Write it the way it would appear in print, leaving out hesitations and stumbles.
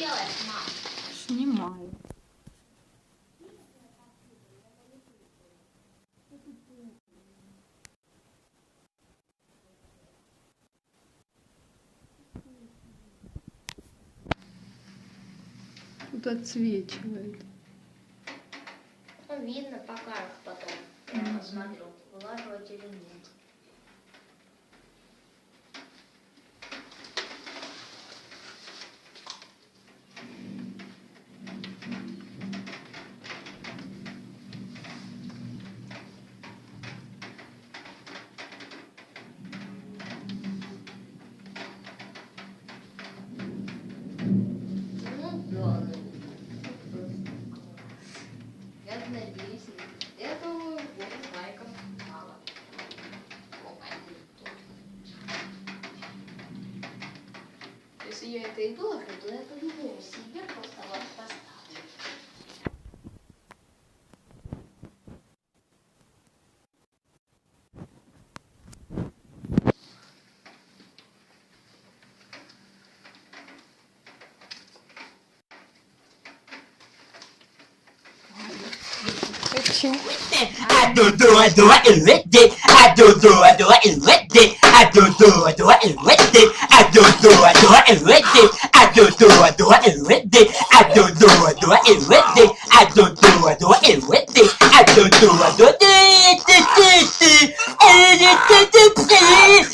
делаешь, мам? Снимаю. Тут отсвечивает. Ну, видно, покажешь потом. Я посмотрю, вылаживать или нет. Ну да, я надеюсь, я думаю, будет лайков мало. Если я это и выложу, то я по-любому себе просто вас поставлю. Хочу. I do it with it. I do it with it. I do it with it. I do it with it. I do it with it. I do it with it. I do it with it. I do it with it.